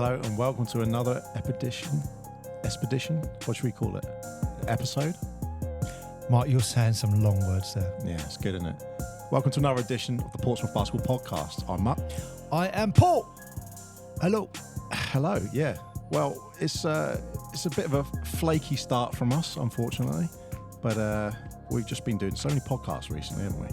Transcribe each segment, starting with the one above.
Hello and welcome to another expedition. What should we call it? Episode? Mark, you're saying some long words there. Yeah, it's good, isn't it? Welcome to another edition of the Portsmouth Basketball Podcast. I'm Mark. I am Paul. Hello. Hello, yeah. Well, it's a bit of a flaky start from us, unfortunately. But we've just been doing so many podcasts recently, haven't we?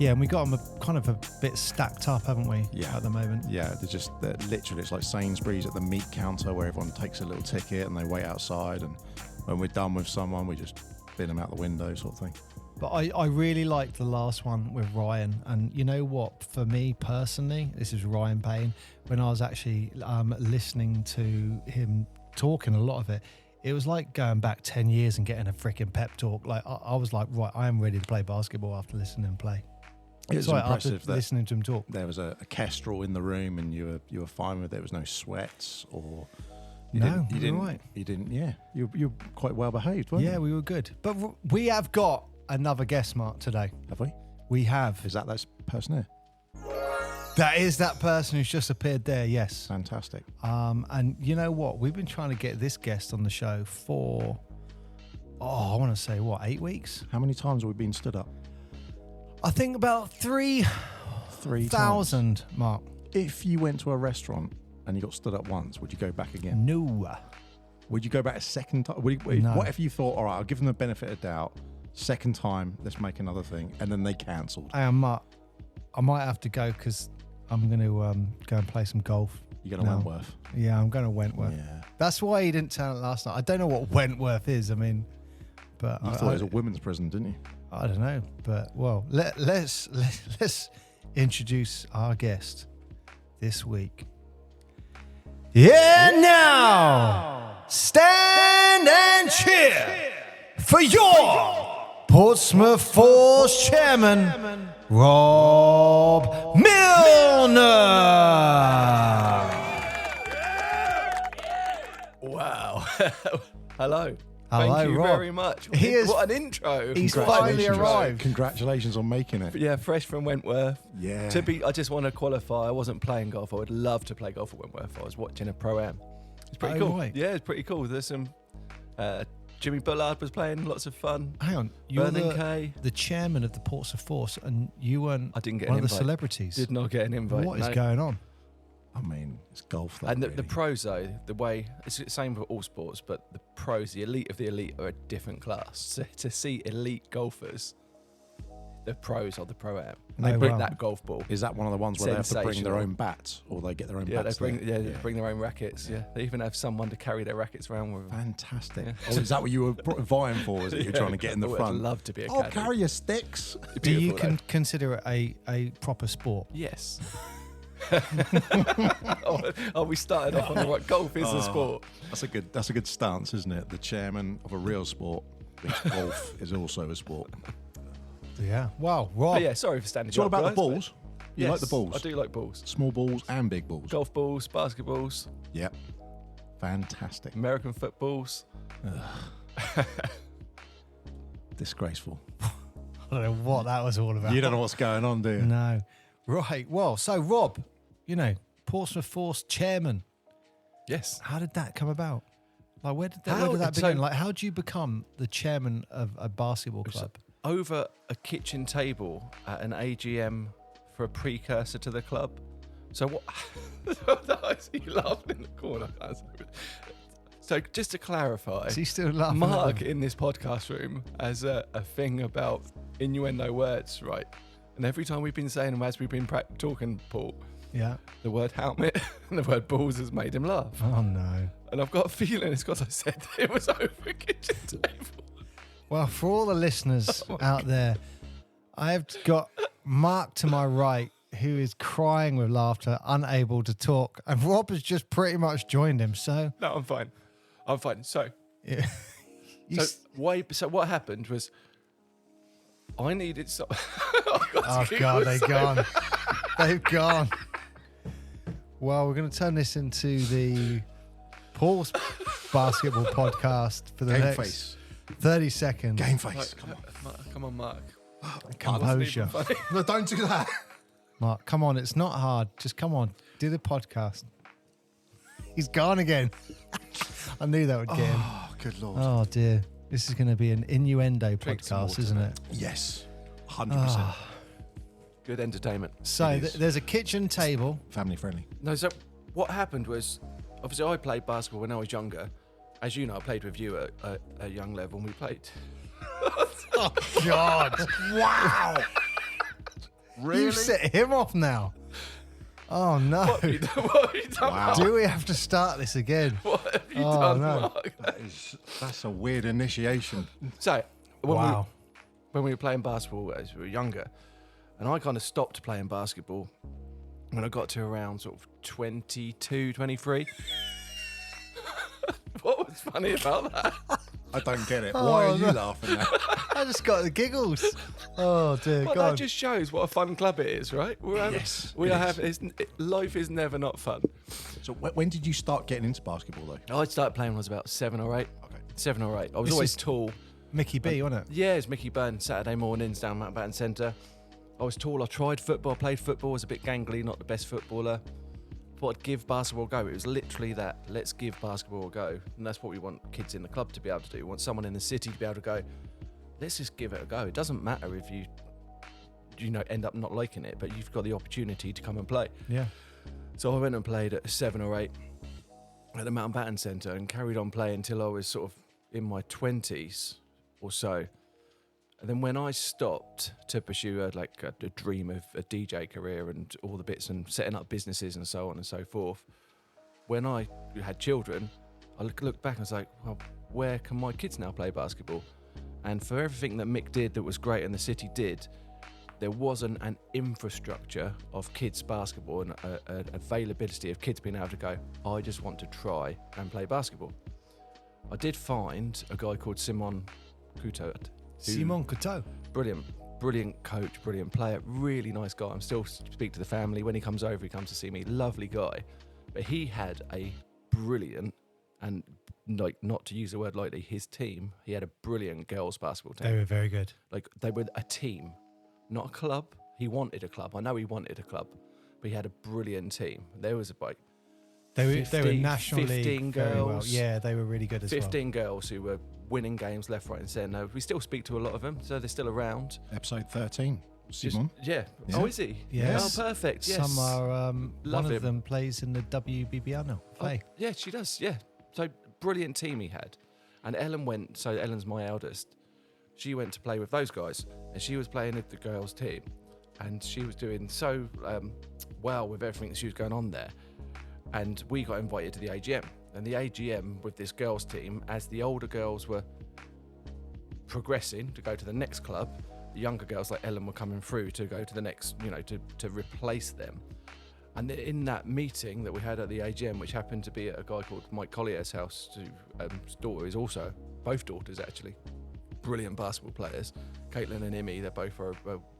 Yeah, and we got them kind of a bit stacked up, haven't we? Yeah. At the moment. Yeah, they're literally, it's like Sainsbury's at the meat counter where everyone takes a little ticket and they wait outside. And when we're done with someone, we just bin them out the window sort of thing. But I really liked the last one with Ryan. And you know what? For me personally, this is Ryan Payne. When I was actually listening to him talking a lot of it, it was like going back 10 years and getting a freaking pep talk. Like I was like, right, I am ready to play basketball after listening to him play. It was impressive after listening to him talk. There was a kestrel in the room and you were fine with it. There was no sweats or... You didn't. Yeah, you're quite well behaved, weren't you? Yeah, we were good. But we have got another guest, Mark, today. Have we? We have. Is that person here? That is that person who's just appeared there, yes. Fantastic. And you know what? We've been trying to get this guest on the show for, I want to say, 8 weeks? How many times have we been stood up? I think about 3,000, Mark. If you went to a restaurant and you got stood up once, would you go back again? No. Would you go back a second time? No. What if you thought, all right, I'll give them the benefit of doubt, second time, let's make another thing, and then they cancelled? Hey, Mark, I might have to go because I'm going to go and play some golf. You're going to Wentworth? Yeah, I'm going to Wentworth. Yeah. That's why he didn't turn it last night. I don't know what Wentworth is. I mean, but you thought it was a women's prison, didn't you? I don't know, but well, let's introduce our guest this week. Yeah, now stand and cheer for your Portsmouth Force chairman, Rob Milner. Wow. Hello. Hello, Thank you Rob. very much. What an intro. He's finally arrived. Congratulations on making it. Yeah, fresh from Wentworth. Yeah. I just want to qualify. I wasn't playing golf. I would love to play golf at Wentworth. I was watching a pro-am. It's pretty cool. Right. Yeah, it's pretty cool. There's some... Jimmy Bullard was playing, lots of fun. Hang on, you're Kay. the chairman of the Portsmouth Force, and you weren't I didn't get one an of the invite. celebrities. Did not get an invite. What is going on? I mean, it's golf. And the pros, though, the way it's the same for all sports, but the pros, the elite of the elite, are a different class. So to see elite golfers, the pros are the pro-am. And they bring that golf ball. Is that one of the ones where they have to bring their own bats, or they get their own bats? They bring their own rackets. Yeah, they even have someone to carry their rackets around with them. Fantastic. Yeah. Oh, is that what you were vying for? Was it you're trying to get in the front? I'd love to be a I'll caddy. carry your sticks. Do you consider it a proper sport? Yes. We started off on the right. Golf is a sport. That's a good stance, isn't it? The chairman of a real sport thinks golf is also a sport. Yeah. Wow. Rob. But yeah, sorry for standing. It's all about the balls. You yes, like the balls? I do like balls. Small balls and big balls. Golf balls, basketballs. Yep. Fantastic. American footballs. Disgraceful. I don't know what that was all about. You don't know what's going on, do you? No. Right. Well, so Rob, Portsmouth Force chairman. Yes. How did that come about? Like, where did that begin? Like, how do you become the chairman of a basketball club? Over a kitchen table at an AGM for a precursor to the club. So what? I see you laughing in the corner. So just to clarify, Is he still laughing? Mark in this podcast room has a thing about innuendo words, right? And every time we've been saying them as we've been talking, Paul, Yeah. the word helmet and the word balls has made him laugh. Oh no. And I've got a feeling it's because I said it was over a kitchen table. Well, for all the listeners out there, I've got Mark to my right, who is crying with laughter, unable to talk, and Rob has just pretty much joined him. So No, I'm fine. So, yeah. so what happened was I needed some. Oh God, they've gone. They've gone. Well, we're going to turn this into the Paul's basketball podcast for the Game next face. 30 seconds. Game face. Come on, Mark. Composure. No, don't do that. Mark, come on. It's not hard. Just come on. Do the podcast. He's gone again. I knew that would get him. Oh, good Lord. Oh, dear. This is going to be an innuendo Drink some podcast, water, isn't mate. it? Yes, 100%. Good entertainment. So It is. there's a kitchen table. Family friendly. No, so what happened was, obviously I played basketball when I was younger. As you know, I played with you at a young level, and we played. Oh, God. Wow. Really? You set him off now. Oh, no. What have you done? What have you done? Wow. Mark? Do we have to start this again? What have you Oh, done, no. Mark? That's a weird initiation. So, when, Wow. when we were playing basketball as we were younger, and I kind of stopped playing basketball when I got to around sort of 22, 23. What was funny about that? I don't get it. Oh, Why are you no. laughing at? I just got the giggles. Oh, dear Well, God. that just shows what a fun club it is, right? Yes, We it are is. having. Life is never not fun. So when did you start getting into basketball, though? I started playing when I was about 7 or 8. Okay. 7 or 8. I was This always is- tall. Mickey B, wasn't it? Yeah, it's Mickey Byrne, Saturday mornings down Mountbatten Centre. I was tall. I tried football. I played football. Was a bit gangly, not the best footballer. Thought I'd give basketball a go. It was literally that. Let's give basketball a go. And that's what we want kids in the club to be able to do. We want someone in the city to be able to go, let's just give it a go. It doesn't matter if you know, end up not liking it, but you've got the opportunity to come and play. Yeah. So I went and played at 7 or 8 at the Mountbatten Centre and carried on playing until I was sort of in my 20s or so. And then when I stopped to pursue a dream of a DJ career and all the bits and setting up businesses and so on and so forth, when I had children, I looked back and was like, well, where can my kids now play basketball? And for everything that Mick did that was great and the city did, there wasn't an infrastructure of kids basketball and an availability of kids being able to go, I just want to try and play basketball. I did find a guy called Simon Couteau. Simon Couteau. Brilliant coach, brilliant player, really nice guy. I'm still speak to the family. When he comes over, he comes to see me. Lovely guy. But he had a brilliant, and like, not to use the word lightly, his team, he had a brilliant girls basketball team. They were very good. Like, they were a team, not a club. He wanted a club. I know he wanted a club, but he had a brilliant team. There was about They were 15 national 15 league very well. girls. Yeah, they were really good as 15 girls who were winning games left, right, and centre. We still speak to a lot of them, so they're still around. Episode 13. Just- Simon. yeah. Yeah. Oh, is he? Yes. Oh, perfect. well. Yes. Some are. Love One him. of them plays in the WBBL now. Oh, Faye. yeah, she does. Yeah. So brilliant team he had. And Ellen went, so Ellen's my eldest. She went to play with those guys, and she was playing with the girls' team. And she was doing so well with everything that she was going on there. And we got invited to the AGM. And the AGM with this girls' team, as the older girls were progressing to go to the next club, the younger girls like Ellen were coming through to go to the next, to replace them. And in that meeting that we had at the AGM, which happened to be at a guy called Mike Collier's house, his daughter is also, both daughters actually, brilliant basketball players. Caitlin and Imi, they're both are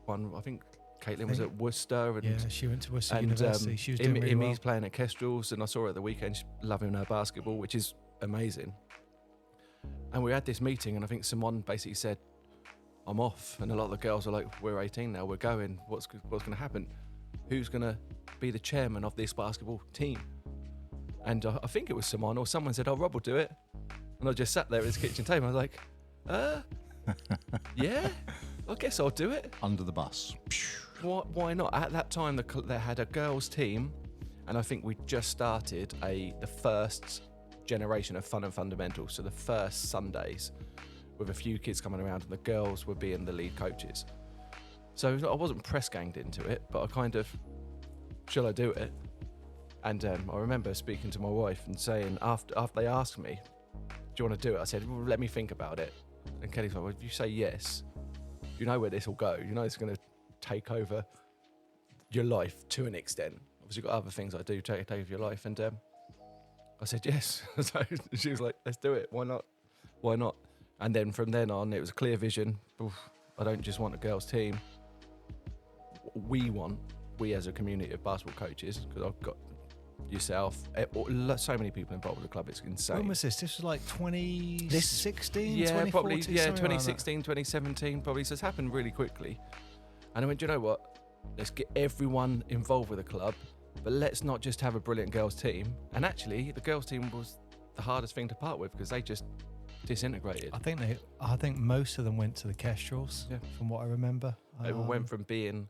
one, I think Caitlin was at Worcester. And, Yeah, she went to Worcester and University. She was doing really Imi's well. playing at Kestrels, and I saw her at the weekend, she's loving her basketball, which is amazing. And we had this meeting, and I think someone basically said, I'm off. And a lot of the girls are like, we're 18 now, we're going. What's going to happen? Who's going to be the chairman of this basketball team? And I think it was someone, or someone said, oh, Rob will do it. And I just sat there at his kitchen table. I was like, yeah, I guess I'll do it. Under the bus. Why not? At that time, they had a girls' team, and I think we just started the first generation of Fun and Fundamentals, so the first Sundays, with a few kids coming around, and the girls were being the lead coaches. So I wasn't press ganged into it, but I kind of, shall I do it? And I remember speaking to my wife and saying, after they asked me, do you want to do it? I said, well, let me think about it. And Kelly's like, well, if you say yes, you know where this will go. You know it's going to take over your life to an extent. Obviously, you've got other things I do take over your life. And I said yes. So she was like, let's do it. Why not? Why not? And then from then on, it was a clear vision. Oof, I don't just want a girls' team. We as a community of basketball coaches, because I've got yourself, so many people involved with the club, it's insane. When was this? This was like 2016, Yeah, 2014, probably, something like that. 2016, 2017, probably. So it's happened really quickly. And I went, do you know what? Let's get everyone involved with the club. but let's not just have a brilliant girls team. And actually, the girls team was the hardest thing to part with because they just disintegrated. I think most of them went to the Kestrels, from what I remember. They went from being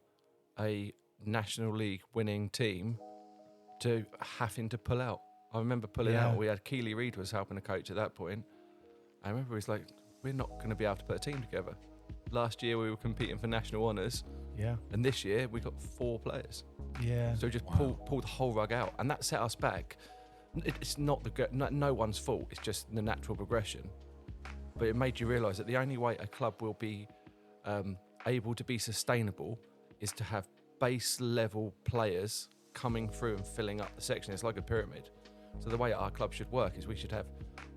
a National League winning team to having to pull out. I remember pulling out. We had Keely Reid was helping the coach at that point. I remember he was like, we're not going to be able to put a team together. Last year we were competing for national honours. Yeah. And this year we got 4 players. Yeah. So we just pulled the whole rug out. And that set us back. It's not no one's fault. It's just the natural progression. But it made you realise that the only way a club will be able to be sustainable is to have base level players coming through and filling up the section. It's like a pyramid. So the way our club should work is we should have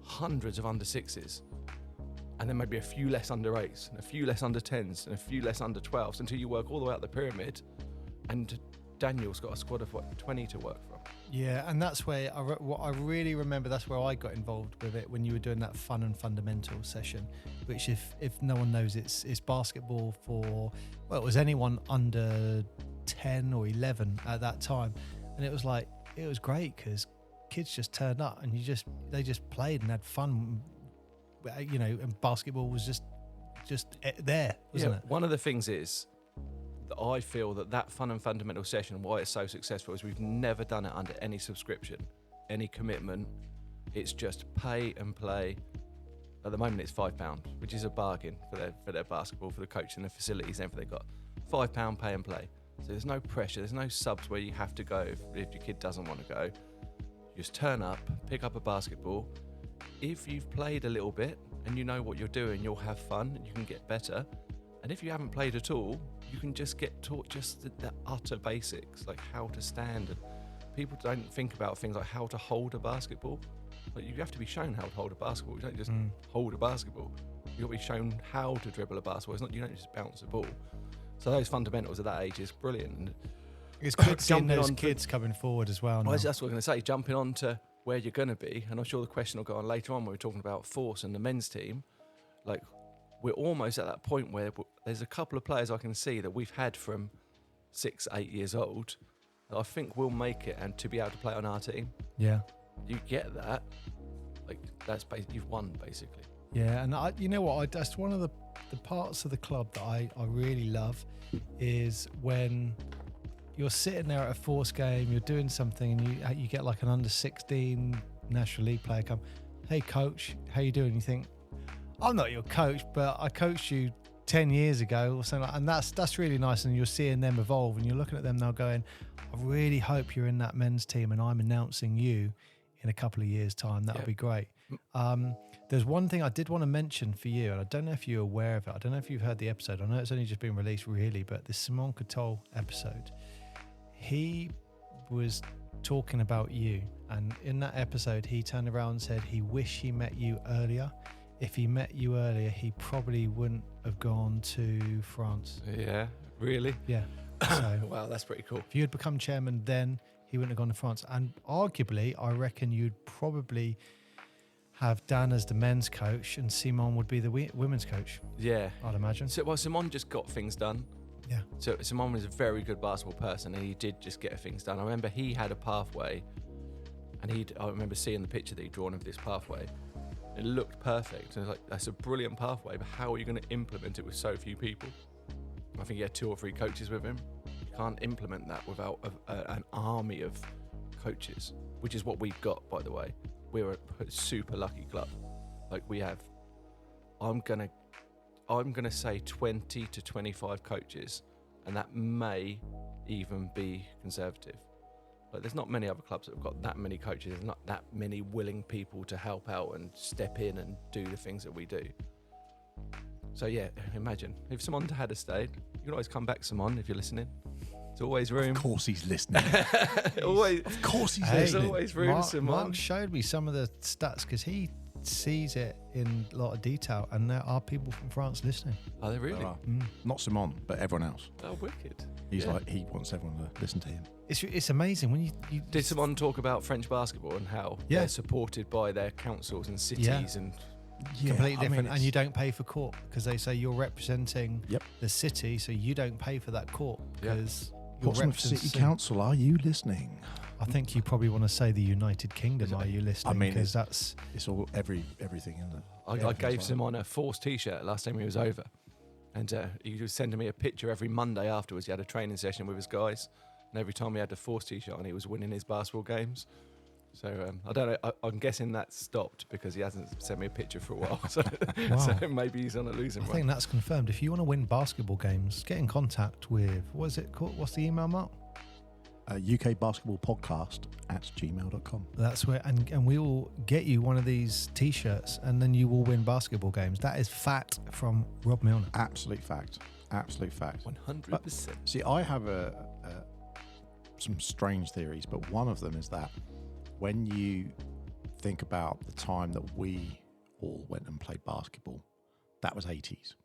hundreds of under 6s and then maybe a few less under 8s and a few less under 10s and a few less under 12s until you work all the way up the pyramid. And Daniel's got a squad of 20 to work from. Yeah, and that's where what I really remember, that's where I got involved with it when you were doing that fun and fundamental session, which if no one knows, it's basketball for, well, it was anyone under 10 or 11 at that time. And it was great because kids just turned up and they just played and had fun, you know, and basketball was just there, wasn't it? One of the things is that I feel that fun and fundamental session, why it's so successful, is we've never done it under any subscription, any commitment. It's just pay and play. At the moment, it's £5, which is a bargain for their basketball, for the coach and the facilities, and everything they've got. £5 pay and play. So there's no pressure. There's no subs where you have to go if your kid doesn't want to go. You just turn up, pick up a basketball. If you've played a little bit and you know what you're doing, you'll have fun and you can get better. And if you haven't played at all, you can just get taught just the utter basics, like how to stand. And people don't think about things like how to hold a basketball. Like you have to be shown how to hold a basketball. You don't just hold a basketball. You've got to be shown how to dribble a basketball. You don't just bounce a ball. So those fundamentals at that age is brilliant. And it's good seeing those kids coming forward as well. That's what I was going to say, jumping on to where you're going to be. And I'm sure the question will go on later on when we're talking about Force and the men's team. Like, we're almost at that point where there's a couple of players I can see that we've had from 6, 8 years old that I think will make it and to be able to play on our team. Yeah. You get that, like, you've won, basically. Yeah, and you know what? That's one of the parts of the club that I really love is when you're sitting there at a Force game, you're doing something, and you get like an under 16 National League player come, hey coach, how you doing? You think, I'm not your coach, but I coached you 10 years ago or something, and that's really nice. And you're seeing them evolve, and you're looking at them now going, I really hope you're in that men's team, and I'm announcing you in a couple of years' time. That'll be great. There's one thing I did want to mention for you, and I don't know if you're aware of it. I don't know if you've heard the episode. I know it's only just been released, really, but the Simon Coutole episode, he was talking about you, and in that episode, he turned around and said he wished he met you earlier. If he met you earlier, he probably wouldn't have gone to France. Yeah, really? Yeah. So, wow, that's pretty cool. If you had become chairman then, he wouldn't have gone to France. And arguably, I reckon you'd probably have Dan as the men's coach and Simon would be the women's coach. Yeah. I'd imagine. So, Simon just got things done. Yeah. So Simon was a very good basketball person and he did just get things done. I remember he had a pathway and I remember seeing the picture that he'd drawn of this pathway. It looked perfect. And I was like, that's a brilliant pathway, but how are you going to implement it with so few people? I think he had 2 or 3 coaches with him. You can't implement that without an army of coaches, which is what we've got, by the way. We're a super lucky club. Like we have, I'm gonna say 20 to 25 coaches, and that may even be conservative. Like there's not many other clubs that have got that many coaches. There's not that many willing people to help out and step in and do the things that we do. So yeah, imagine if Simon had stayed. You can always come back, Simon, if you're listening. There's always room. Of course he's listening. Of course he's listening. There's always room, Simon. Mark showed me some of the stats because he sees it in a lot of detail, and there are people from France listening. Are they really? Not Simon, but everyone else. Oh, wicked. He's like, he wants everyone to listen to him. It's amazing when you Did Simon talk about French basketball and how they're supported by their councils and cities and completely different, and you don't pay for court because they say you're representing the city, so you don't pay for that court because Portsmouth City Council, are you listening? I think you probably want to say the United Kingdom. Are you listening? I mean, because that's it's all everything, isn't it? I gave Simon a Force t-shirt last time he was over, and he was sending me a picture every Monday afterwards. He had a training session with his guys, and every time he had the Force t-shirt on, he was winning his basketball games. So I don't know. I'm guessing that stopped because he hasn't sent me a picture for a while. So, Wow. so maybe he's on a losing I run. think that's confirmed. If you want to win basketball games, get in contact with, what is it called? What's the email, Mark? UK Basketball Podcast @gmail.com. That's where, and we will get you one of these t-shirts, and then you will win basketball games. That is fact from Rob Milner. Absolute fact. Absolute fact. 100%. See, I have some strange theories, but one of them is that when you think about the time that we all went and played basketball, that was 80s.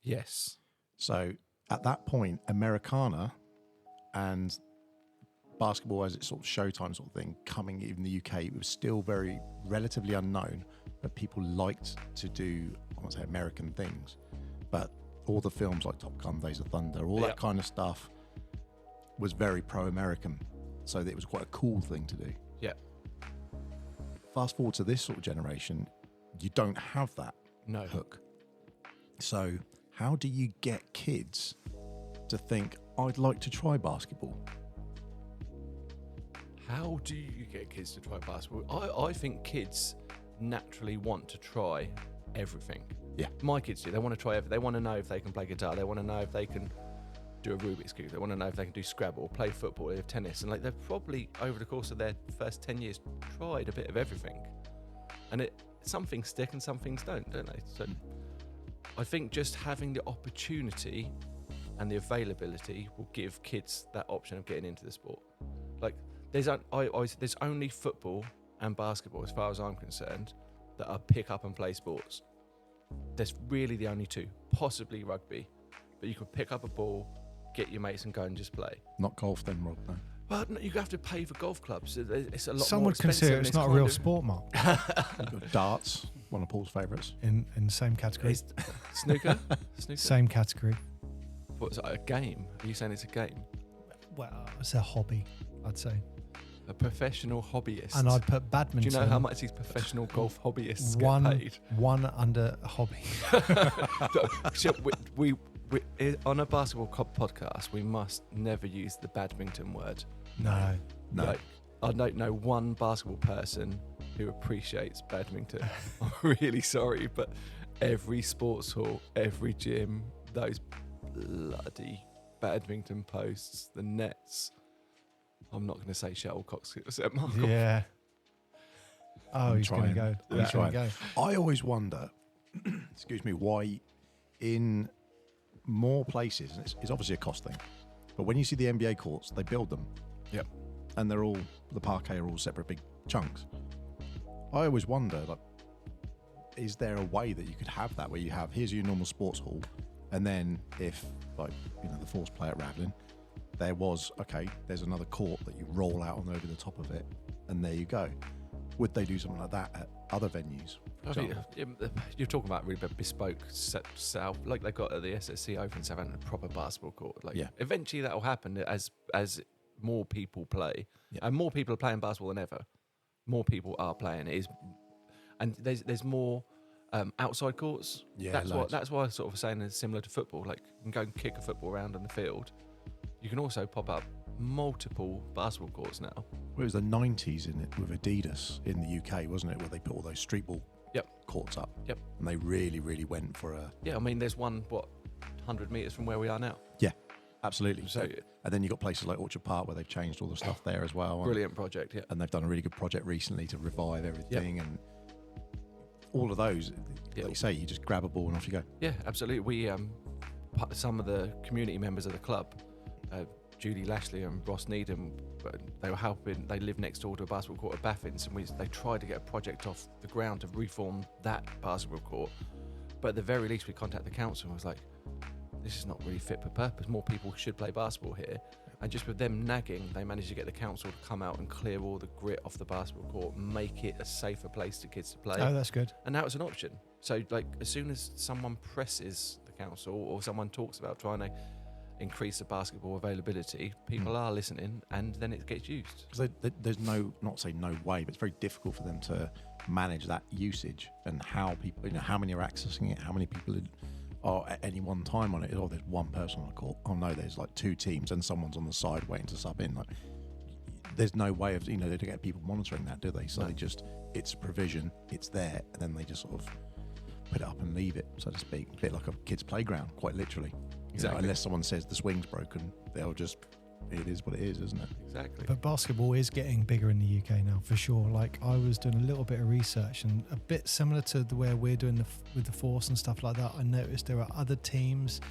Yes. So at that point, Americana and basketball as its sort of Showtime sort of thing coming in the UK, it was still very relatively unknown, but people liked to do, I won't say American things, but all the films like Top Gun, Days of Thunder, all that kind of stuff was very pro-American. So that it was quite a cool thing to do. Yeah. Fast forward to this sort of generation, you don't have that hook. So how do you get kids to think, I'd like to try basketball? How do you get kids to try basketball? I think kids naturally want to try everything. Yeah. My kids do. They want to try everything. They want to know if they can play guitar. They want to know if they can do a Rubik's Cube. They want to know if they can do Scrabble, play football, play tennis. And like they've probably, over the course of their first 10 years, tried a bit of everything. And some things stick and some things don't they? So I think just having the opportunity and the availability will give kids that option of getting into the sport. Like there's only football and basketball, as far as I'm concerned, that are pick up and play sports. There's really the only two, possibly rugby, but you can pick up a ball, get your mates and go and just play. Not golf then, Rob, no. Well, no, you have to pay for golf clubs. It's a lot Some more would expensive. consider it's not a real sport, Mark. You've got darts, one of Paul's favourites. In the same category. Snooker? Same category. What's a game? Are you saying it's a game? Well, it's a hobby, I'd say. A professional hobbyist. And I'd put badminton. Do you know how much these professional golf hobbyists get paid? One under hobby. So we on a basketball podcast, we must never use the badminton word. No. Like, I don't know one basketball person who appreciates badminton. I'm really sorry, but every sports hall, every gym, those bloody badminton posts, the nets. I'm not going to say shuttlecocks. Yeah. Oh, he's going to go. He's going to go. I always wonder, excuse me, why in more places, and it's obviously a cost thing, but when you see the NBA courts, they build them. Yep. And the parquet are all separate big chunks. I always wonder, like, is there a way that you could have that where you have, here's your normal sports hall, and then if, like, the Force play at Ravlin, there's another court that you roll out on over the top of it, and there you go. Would they do something like that at other venues? You're talking about really bespoke South, like they got at the SSC Open, so having a proper basketball court. Like, eventually that will happen as more people play, and more people are playing basketball than ever. More people are playing it, and there's more outside courts. Yeah, that's why I sort of saying it's similar to football. Like you can go and kick a football around on the field. You can also pop up multiple basketball courts now. Well, it was the 90s with Adidas in the UK, wasn't it, where they put all those street ball courts up. Yep. And they really, really went for a... Yeah, I mean, there's one, 100 metres from where we are now? Yeah, absolutely. So, and then you've got places like Orchard Park where they've changed all the stuff there as well. Brilliant project, yeah. And they've done a really good project recently to revive everything. And all of those, like you say, you just grab a ball and off you go. Yeah, absolutely. We, some of the community members of the club, Judy Lashley and Ross Needham, they were helping. They live next door to a basketball court at Baffins, and they tried to get a project off the ground to reform that basketball court. But at the very least, we contacted the council and was like, this is not really fit for purpose. More people should play basketball here. And just with them nagging, they managed to get the council to come out and clear all the grit off the basketball court, make it a safer place for kids to play. Oh, that's good. And now it's an option. So, like, as soon as someone presses the council or someone talks about trying to increase the basketball availability, people are listening, and then it gets used. Because there's not say no way, but it's very difficult for them to manage that usage and how people, how many are accessing it, how many people are at any one time on it. Oh, there's one person on the court. Oh no, there's like 2 teams and someone's on the side waiting to sub in. Like, there's no way of, they don't get people monitoring that, do they? So they just, it's provision, it's there, and then they just sort of put it up and leave it, so to speak. A bit like a kid's playground, quite literally. Exactly. Unless someone says the swing's broken, they'll just, it is what it is, isn't it? Exactly. But basketball is getting bigger in the UK now, for sure. Like, I was doing a little bit of research, and a bit similar to the way we're doing with the Force and stuff like that, I noticed there are other teams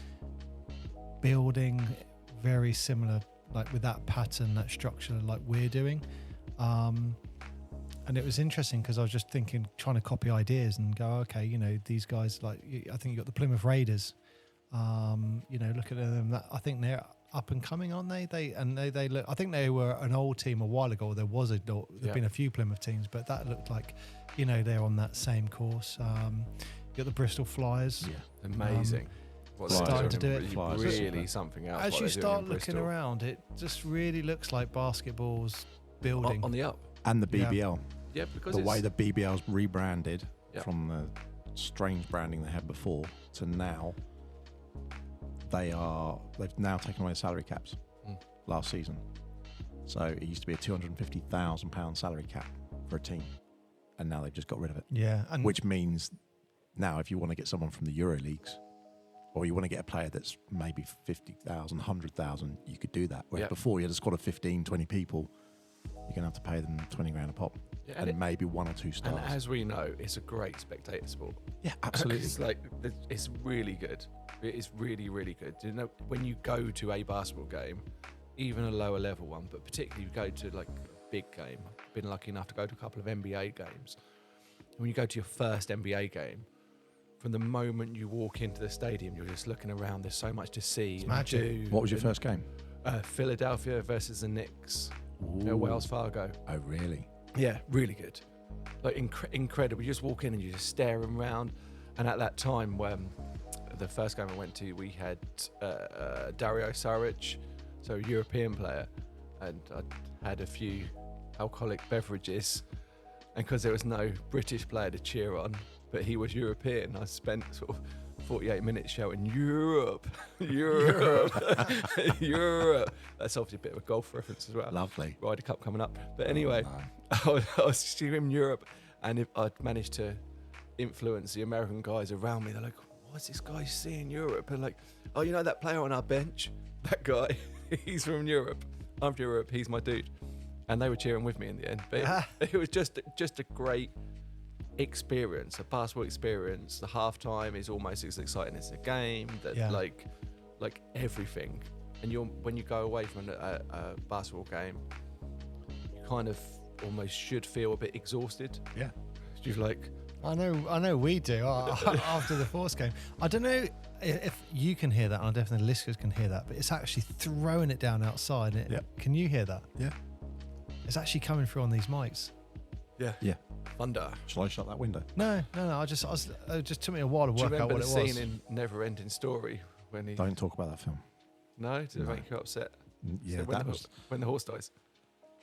building very similar, like with that pattern, that structure, like we're doing. And it was interesting because I was just thinking, trying to copy ideas and go, okay, these guys, like, I think you got the Plymouth Raiders. Look at them. I think they're up and coming, aren't they? They look. I think they were an old team a while ago. There's been a few Plymouth teams, but that looked like, they're on that same course. You got the Bristol Flyers. Yeah, amazing. Starting to do it. Really something else. As you start looking around, it just really looks like basketball's building on the up. And the BBL. Yeah, because the way the BBL's rebranded from the strange branding they had before to now, they've now taken away the salary caps last season. So it used to be a £250,000 salary cap for a team, and now they've just got rid of it. Yeah, which means now if you want to get someone from the Euro leagues, or you want to get a player that's maybe 50,000, 100,000, you could do that. Whereas before you had a squad of 15, 20 people, you're going to have to pay them 20 grand a pop, and maybe 1 or 2 stars. And as we know, it's a great spectator sport. Yeah, absolutely. It's really good. It is really, really good. When you go to a basketball game, even a lower level one, but particularly you go to like a big game. I've been lucky enough to go to a couple of NBA games. When you go to your first NBA game, from the moment you walk into the stadium, you're just looking around. There's so much to see. It's magic. What was your first game? Philadelphia versus the Knicks at Wells Fargo. Oh, really? Yeah, really good. Like incredible. You just walk in and you just stare around. And at that time, when the first game I went to, we had Dario Saric, so a European player, and I had a few alcoholic beverages. And because there was no British player to cheer on, but he was European, I spent sort of 48 minutes shouting, Europe, Europe, Europe. That's obviously a bit of a golf reference as well. Lovely. Ryder Cup coming up. But anyway, I was screaming Europe, and if I'd managed to influence the American guys around me, they're like, what's this guy seeing Europe? And like, oh, that player on our bench, that guy, he's from Europe. I'm from Europe, he's my dude. And they were cheering with me in the end. But it was just a great experience, a basketball experience. The halftime is almost as exciting as the game. Like everything. And when you go away from a basketball game, you kind of almost should feel a bit exhausted. Yeah. You're like, I know we do after the Force game. I don't know if you can hear that, and definitely listeners can hear that, but it's actually throwing it down outside. Can you hear that? Yeah. It's actually coming through on these mics. Yeah. Yeah. Thunder. Shall I shut that window? No. It just took me a while to work out what it was. Do you remember the scene in Never Ending Story when he? Don't talk about that film. No, did it make you upset? Yeah, so when the horse dies.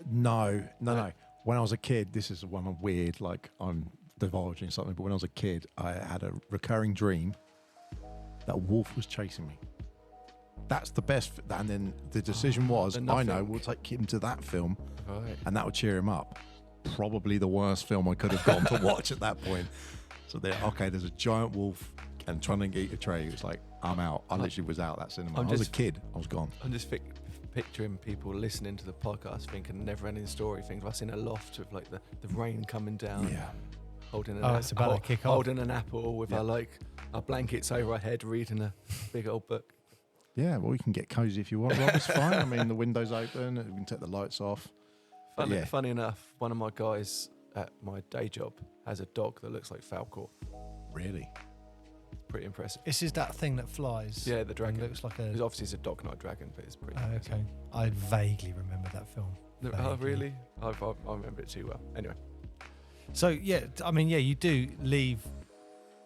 No. When I was a kid, this is one of weird. Like I'm divulging something, but when I was a kid, I had a recurring dream that a wolf was chasing me. That's the best. And then the decision was, I know, we'll take him to that film, and that would cheer him up. Probably the worst film I could have gone to watch at that point. So there's a giant wolf and trying to eat a tray. It's like, I'm out. I literally was out that cinema. I was a kid. I was gone. I'm just picturing people listening to the podcast thinking Never Ending Story, things I've seen a loft with like the rain coming down. Yeah. Holding it's about to kick off. Holding an apple with our blankets over our head, reading a big old book. Yeah, well, you can get cozy if you want, Rob. It's fine. I mean, the window's open. We can take the lights off. Funny enough, one of my guys at my day job has a dog that looks like Falcor. Really? Pretty impressive. This is that thing that flies. Yeah, the dragon. Looks like It's obviously it's a dog, not a dragon, but it's pretty impressive. Okay. I vaguely remember that film. Oh, really? I remember it too well. Anyway. So, you do leave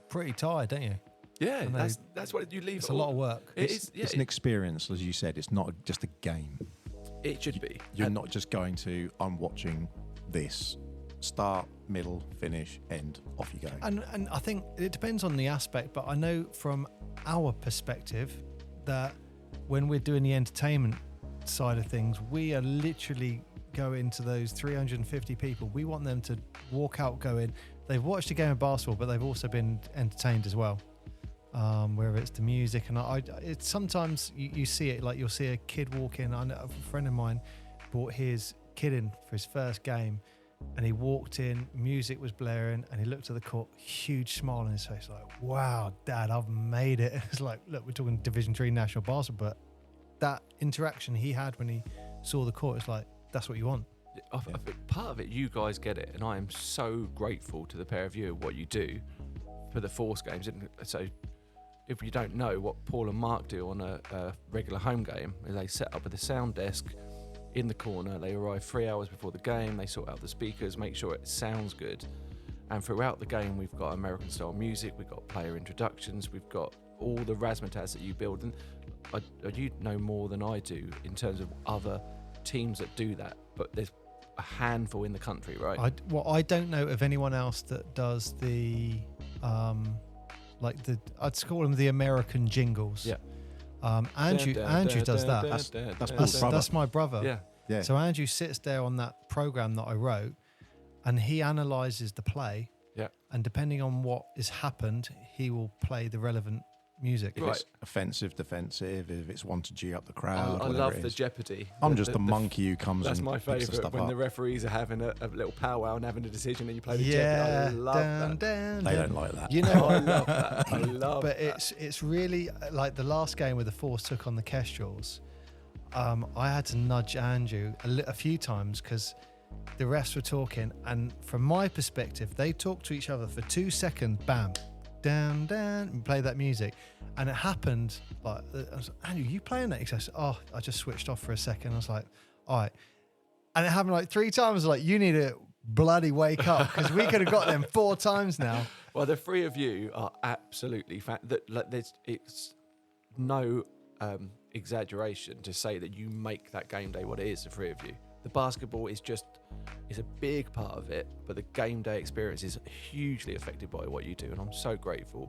pretty tired, don't you? Yeah, I know. that's what you leave. It's a lot of work. It's an experience, as you said. It's not just a game. It should be. You're not just going to, I'm watching this. Start, middle, finish, end, off you go. And I think it depends on the aspect, but I know from our perspective that when we're doing the entertainment side of things, we are literally going to those 350 people. We want them to walk out going, they've watched a game of basketball, but they've also been entertained as well. Whether it's the music, and it's sometimes you see it, like you'll see a kid walk in. I know a friend of mine brought his kid in for his first game, and he walked in, music was blaring, and he looked at the court, huge smile on his face, like, wow, Dad, I've made it. It's like, look, we're talking Division 3 national basketball, but that interaction he had when he saw the court, it's like, that's what you want. I think part of it, you guys get it, and I am so grateful to the pair of you what you do for the Force games. And so, if you don't know what Paul and Mark do on a regular home game, is they set up with a sound desk in the corner. They arrive 3 hours before the game. They sort out the speakers, make sure it sounds good. And throughout the game, we've got American style music, we've got player introductions, we've got all the razzmatazz that you build. And you know more than I do in terms of other teams that do that, but there's a handful in the country, right? I don't know of anyone else that does the I'd call them the American jingles. Yeah. Andrew does that. That's my brother. Yeah. So Andrew sits there on that program that I wrote, and he analyzes the play. Yeah. And depending on what has happened, he will play the relevant music. If it's offensive, defensive, if it's one to G up the crowd. I love the Jeopardy. I'm just the monkey who comes that's and my picks the favourite, stuff when up. the referees are having a little powwow and having a decision and you play the Jeopardy. I love that. They don't like that. You know, I love that. I love but that. it's really like the last game where the Force took on the Kestrels. I had to nudge Andrew a few times because the refs were talking, and from my perspective, they talked to each other for 2 seconds, bam, down, and play that music. And it happened, like, I was like, Andrew, you playing that? He says, oh, I just switched off for a second. I was like, all right. And it happened like 3 times. Like, you need to bloody wake up, because we could have got them 4 times now. Well, the 3 of you are absolutely it's no exaggeration to say that you make that game day what it is, the 3 of you. The basketball is a big part of it, but the game day experience is hugely affected by what you do, and I'm so grateful.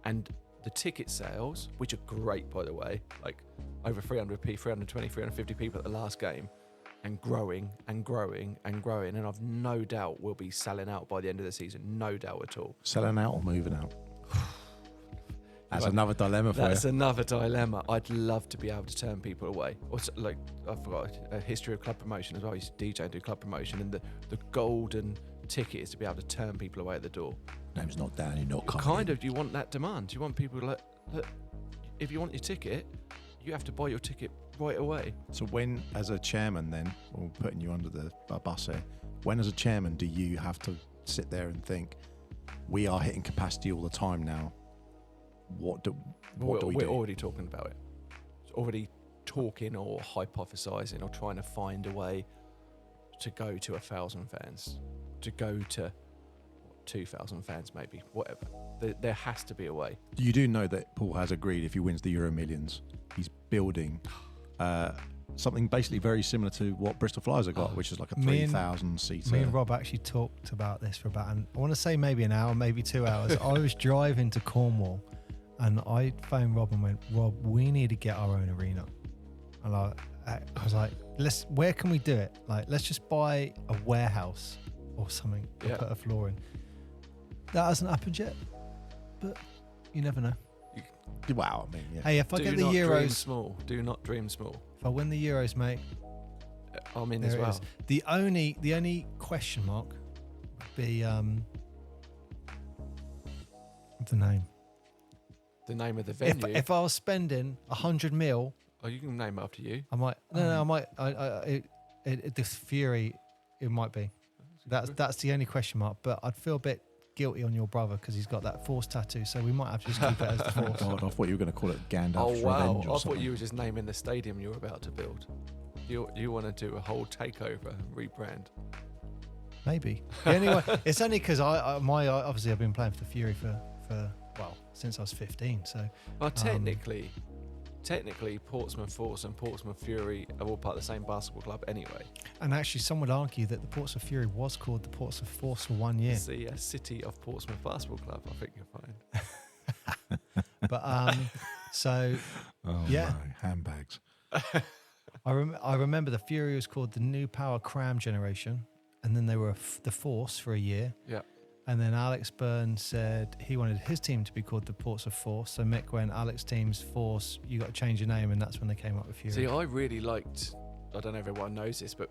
And the ticket sales, which are great, by the way, like over 300p, 320, 350 people at the last game, and growing and growing and growing, and I've no doubt we'll be selling out by the end of the season, no doubt at all. Selling out or moving out? That's another dilemma for you. That's another dilemma. I'd love to be able to turn people away. Or like, I forgot a history of club promotion as well. I used to DJ and do club promotion, and the golden ticket is to be able to turn people away at the door. Name's not down, you're not coming. Kind of, you want that demand. You want people to look, if you want your ticket, you have to buy your ticket right away. So when, as a chairman then, we're putting you under the bus here, when as a chairman do you have to sit there and think, we are hitting capacity all the time now? What do we do? We're already talking about it. It's already talking or hypothesizing or trying to find a way to go to 1,000 fans, to go to 2,000 fans, maybe, whatever. There has to be a way. You do know that Paul has agreed if he wins the Euro Millions, he's building something basically very similar to what Bristol Flyers have got, which is like a 3,000 seater. Me and Rob actually talked about this for about, I want to say maybe an hour, maybe 2 hours. I was driving to Cornwall, and I phoned Rob and went, Rob, we need to get our own arena. And I was like, where can we do it? Like, let's just buy a warehouse or something and put a floor in. That hasn't happened yet, but you never know. Wow, I mean, yeah. Hey, if I get the Euros, do not dream small. If I win the Euros, mate, I'm in as well. Is. The only question mark would be the name. The name of the venue. If I was spending 100 mil, you can name it after you. I might. No, I might. The Fury, it might be. That's the only question mark. But I'd feel a bit guilty on your brother because he's got that Force tattoo. So we might have to just keep it as the Force. God, I thought you were going to call it Gandalf's I Revenge or thought something. you were just naming the stadium you were about to build. You want to do a whole takeover and rebrand. Maybe. Anyway, it's only because obviously I've been playing for the Fury for since I was 15. So Well, technically, Portsmouth Force and Portsmouth Fury are all part of the same basketball club anyway. and actually, some would argue that the Portsmouth Fury was called the Portsmouth Force for 1 year. It's the City of Portsmouth Basketball Club, I think you'll find. But so yeah, no, handbags. I remember the Fury was called the New Power Cram Generation, and then they were the Force for a year. Yeah. And then Alex Byrne said he wanted his team to be called the Portsmouth Force. So Mick went, Alex team's Force, you got to change your name, and that's when they came up with Fury. See, I really liked, I don't know if everyone knows this, but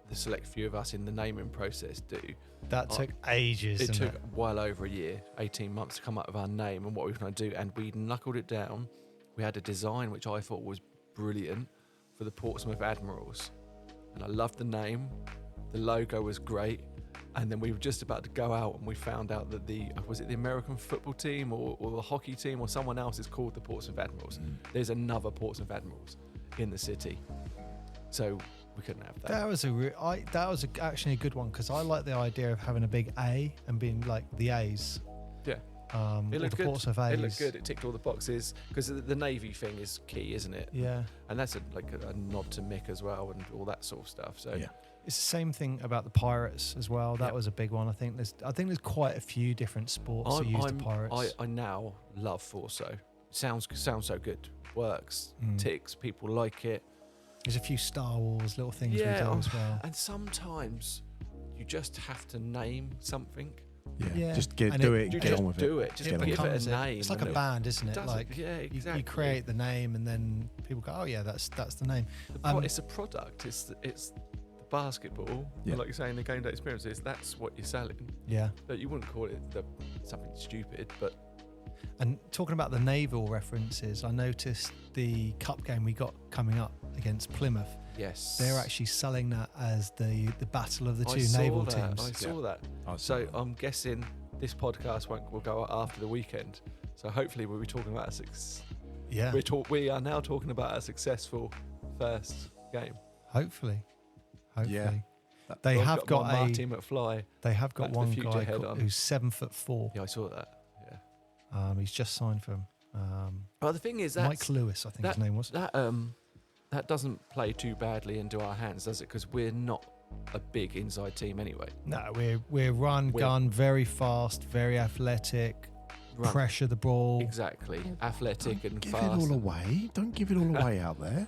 the select few of us in the naming process do. That took ages. It took well over a year, 18 months to come up with our name and what we were going to do. And we knuckled it down. We had a design which I thought was brilliant for the Portsmouth Admirals. And I loved the name. The logo was great. And then we were just about to go out and we found out that was it the American football team or the hockey team or someone else is called the Portsmouth Admirals. There's another Portsmouth Admirals in the city. So we couldn't have that. That was actually a good one, because I like the idea of having a big A and being like the A's. Yeah. It looked good. Portsmouth A's. It looked good. It ticked all the boxes because the navy thing is key, isn't it? Yeah. And that's a nod to Mick as well and all that sort of stuff. So Yeah. It's the same thing about the Pirates as well. That was a big one. I think there's quite a few different sports that use the Pirates. I now love Forso. Sounds so good. Works. Ticks. People like it. There's a few Star Wars little things we do as well. And sometimes you just have to name something. Yeah. Just And do it. You Get just on with do it. it. Just Get on give with it a name. It's like a band, isn't it? Like yeah, exactly. you create the name, and then people go, "Oh yeah, that's the name." It's a product. It's the basketball. Yeah. Like you're saying, the game day experiences. That's what you're selling. Yeah. But you wouldn't call it something stupid. But And talking about the naval references, I noticed the cup game we got coming up against Plymouth. yes, They're actually selling that as the battle of the I two saw naval that. teams. I saw that. I saw So that. I'm guessing this podcast will go out after the weekend. So hopefully we'll be talking about Yeah. we are now talking about a successful first game. Hopefully. Yeah. They I've have got my Marty McFly. They have got Back to the one Future guy head on. who's 7'4". Yeah, I saw that. Yeah. He's just signed for him. Well, the thing is that Mike Lewis, I think his name was. that doesn't play too badly into our hands, does it? Because we're not a big inside team anyway. No, we're gun, very fast, very athletic, Run. pressure the ball. Exactly, athletic and Give fast. it all away. Don't give it all away out there.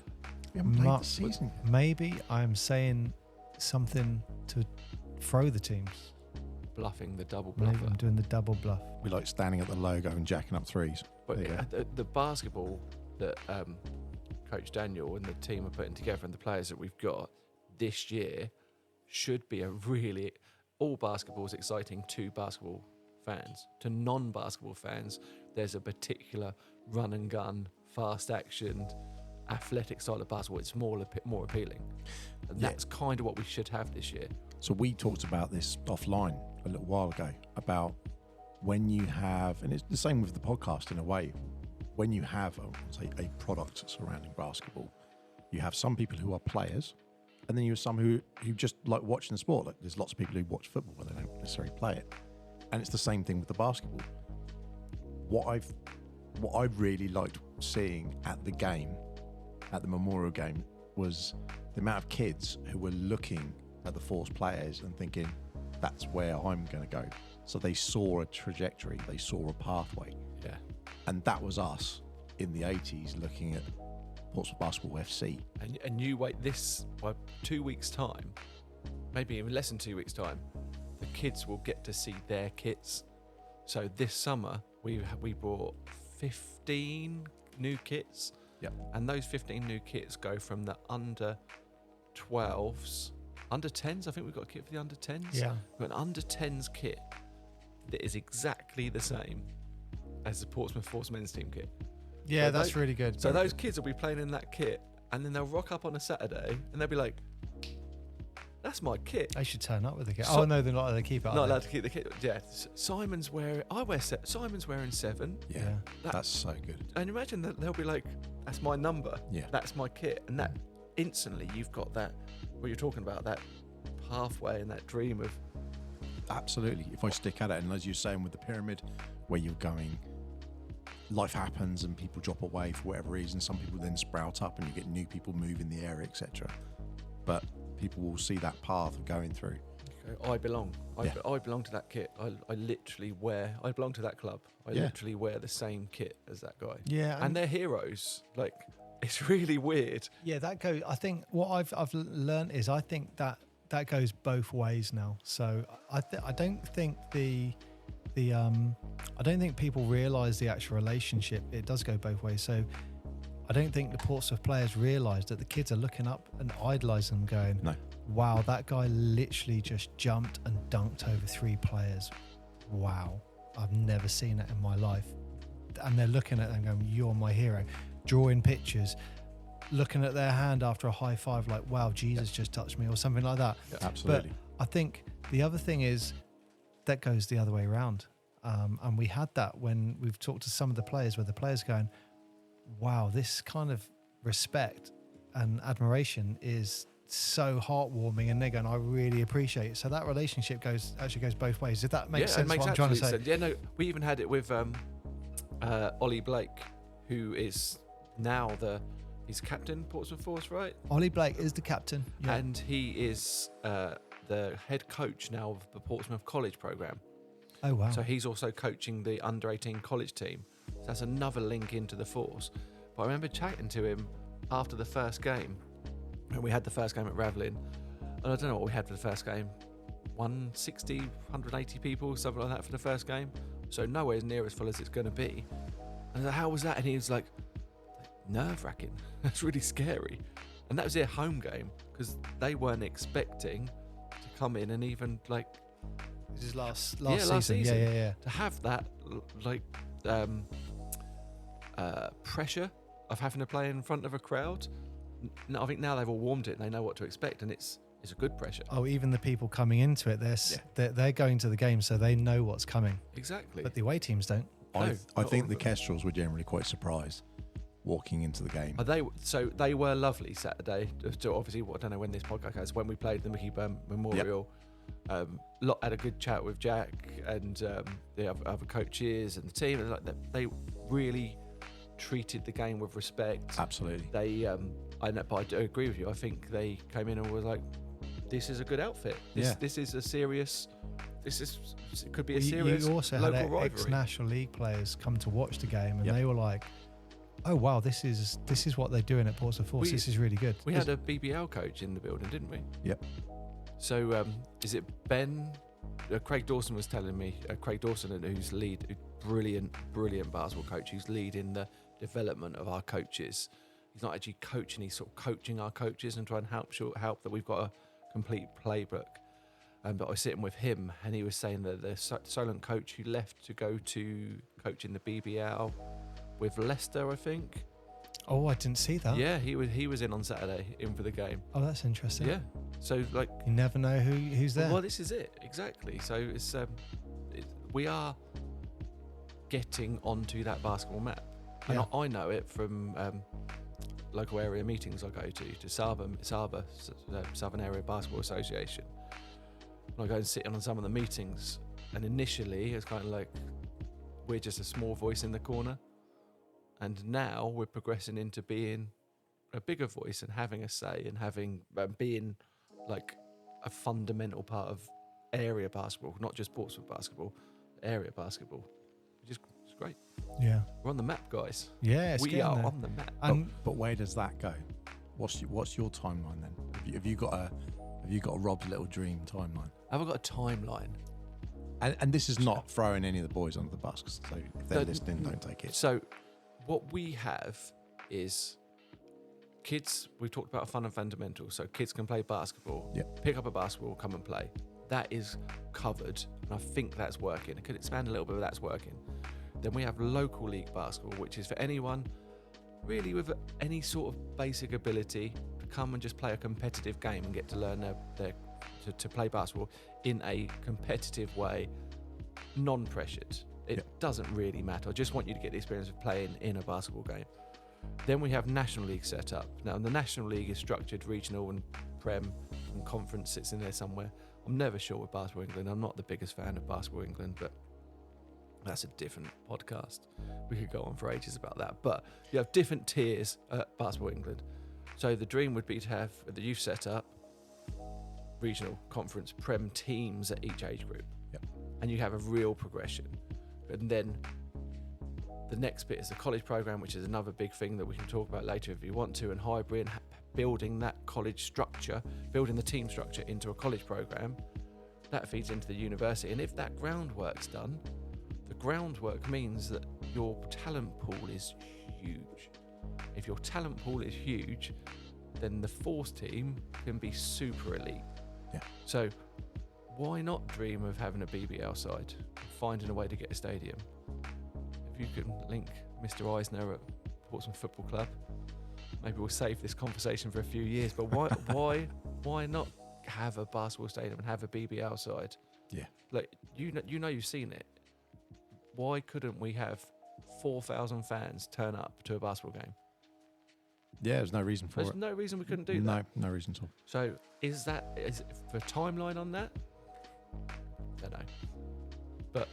We haven't played the season. Maybe I'm saying something to throw the teams. Bluffing the double Maybe bluffer. I'm doing the double bluff. We like standing at the logo and jacking up threes. But There you go. the basketball that Coach Daniel and the team are putting together and the players that we've got this year should be all basketball is exciting to basketball fans. To non-basketball fans, there's a particular run and gun, fast action, athletic style of basketball. It's more appealing. And Yeah. that's kind of what we should have this year. So we talked about this offline a little while ago about when you have, and it's the same with the podcast in a way, when you have a product surrounding basketball, you have some people who are players, and then you have some who just like watching the sport. Like there's lots of people who watch football, but they don't necessarily play it. And it's the same thing with the basketball. What I've really liked seeing at the game, at the Memorial game, was the amount of kids who were looking at the Force players and thinking, that's where I'm going to go. So they saw a trajectory, they saw a pathway. Yeah. And that was us in the 80s looking at Portsmouth Basketball FC. And you wait this, by 2 weeks' time, maybe even less than 2 weeks' time, the kids will get to see their kits. So this summer, we brought 15 new kits. Yep. And those 15 new kits go from the under 12s, under 10s. I think we've got a kit for the under 10s. Yeah. We've got an under 10s kit that is exactly the same as the Portsmouth Force men's team kit. Yeah, So that's those- really good. So those kids will be playing in that kit, and then they'll rock up on a Saturday, and they'll be like, "That's my kit." They should turn up with the kit. So- Oh no, they're not. They keep it. Not are they? allowed to keep the kit. Yeah, Simon's wearing. Simon's wearing 7, Yeah. That- That's so good. and imagine that they'll be like, "That's my number. Yeah. That's my kit," and that instantly you've got that. What you're talking about, that pathway and that dream of Absolutely. If I stick at it, and as you're saying with the pyramid, where you're going, life happens and people drop away for whatever reason. Some people then sprout up and you get new people move in the area, etc. But people will see that path of going through. I belong. I belong to that kit. I literally wear. I belong to that club. I literally wear the same kit as that guy. Yeah, and they're heroes. Like, it's really weird. Yeah, that goes. I think what I've learned is I think that goes both ways now. So I don't think I don't think people realise the actual relationship. It does go both ways. So I don't think the Portsmouth players realise that the kids are looking up and idolising them, going, No. wow, that guy literally just jumped and dunked over 3 players. Wow, I've never seen it in my life. And they're looking at them going, you're my hero. Drawing pictures, looking at their hand after a high five, like, wow, Jesus just touched me, or something like that. Yeah, absolutely. But I think the other thing is that goes the other way around. And we had that when we've talked to some of the players, where the players going, wow, this kind of respect and admiration is so heartwarming, and they're going, I really appreciate it. So that relationship actually goes both ways. If that makes sense, it makes what I'm trying to say. sense. Yeah, no, we even had it with Ollie Blake, who is now he's captain Portsmouth Force, right? Ollie Blake is the captain, yeah. And he is the head coach now of the Portsmouth College program. Oh wow! So he's also coaching the under-18 college team. So that's another link into the Force. But I remember chatting to him after the first game, and we had the first game at Ravelin, and I don't know what we had for the first game, 160, 180 people, something like that for the first game. So nowhere near as full as it's going to be. And I was like, how was that? And he was like, nerve-wracking. That's really scary. And that was their home game, because they weren't expecting to come in and even like. This is last season. Yeah. To have that pressure of having to play in front of a crowd. I think now they've all warmed it and they know what to expect, and it's a good pressure. Oh, even the people coming into it, they're going to the game, so they know what's coming. Exactly. But the away teams don't. I think the Kestrels were generally quite surprised walking into the game. They were lovely Saturday. So obviously, I don't know when this podcast goes, when we played the Mickey Byrne Memorial. Had a good chat with Jack and the other coaches and the team. And they really treated the game with respect. Absolutely. But I do agree with you. I think they came in and were like, "This is a good outfit. This is a serious. It could be a serious you also local had rivalry." Ex-National League players come to watch the game, and Yep. they were like, "Oh wow, this is what they're doing at Portsmouth Force. This is really good." We had a BBL coach in the building, didn't we? Yep. So is it Ben? Craig Dawson was telling me. Craig Dawson, who's brilliant basketball coach, who's leading the development of our coaches. He's not actually coaching; he's sort of coaching our coaches and trying to help that we've got a complete playbook. But I was sitting with him, and he was saying that the Solent coach who left to go to coach in the BBL with Leicester, I think. Oh, I didn't see that. Yeah, he was in on Saturday, in for the game. Oh, that's interesting. Yeah. So like, you never know who's there. well, this is it exactly. So it's we are getting onto that basketball map, and Yeah. I know it from local area meetings I go to Saba, Southern Area Basketball Association. And I go and sit in on some of the meetings, and initially it's kind of like we're just a small voice in the corner, and now we're progressing into being a bigger voice and having a say and having being like a fundamental part of area basketball, not just Portsmouth basketball, area basketball, which is great. Yeah. We're on the map, guys. Yeah, it's We getting are there. on the map. But where does that go? What's your timeline then? Have you got a Rob's little dream timeline? Have I got a timeline? And this is not throwing any of the boys under the bus, so if they're listening, don't take it. So what we have is kids. We've talked about fun and fundamentals, so kids can play basketball. Yep. Pick up a basketball, come and play. That is covered, and I think that's working. I could expand a little bit, but that's working. Then we have local league basketball, which is for anyone really with any sort of basic ability to come and just play a competitive game and get to learn to play basketball in a competitive way, non-pressured. It doesn't really matter. I just want you to get the experience of playing in a basketball game. Then we have National League set up. Now, the National League is structured regional and Prem, and conference sits in there somewhere. I'm never sure with Basketball England. I'm not the biggest fan of Basketball England, but That's a different podcast. We could go on for ages about that. But you have different tiers at Basketball England. So the dream would be to have the youth setup, regional, conference, prem teams at each age group. Yep. And you have a real progression. And then the next bit is the college program, which is another big thing that we can talk about later if you want to, and hybrid, and building that college structure, building the team structure into a college program. That feeds into the university. And if that groundwork's done, the groundwork means that your talent pool is huge. If your talent pool is huge, then the Force team can be super elite. Yeah. So why not dream of having a BBL side, finding a way to get a stadium? If you can link Mr. Eisner at Portsmouth Football Club, maybe we'll save this conversation for a few years. But why not have a basketball stadium and have a BBL side? Yeah. Like you know you've seen it. Why couldn't we have 4,000 fans turn up to a basketball game? Yeah, there's no reason for There's it. no reason we couldn't do that. No reason at all. So is for a timeline on that? Don't know. But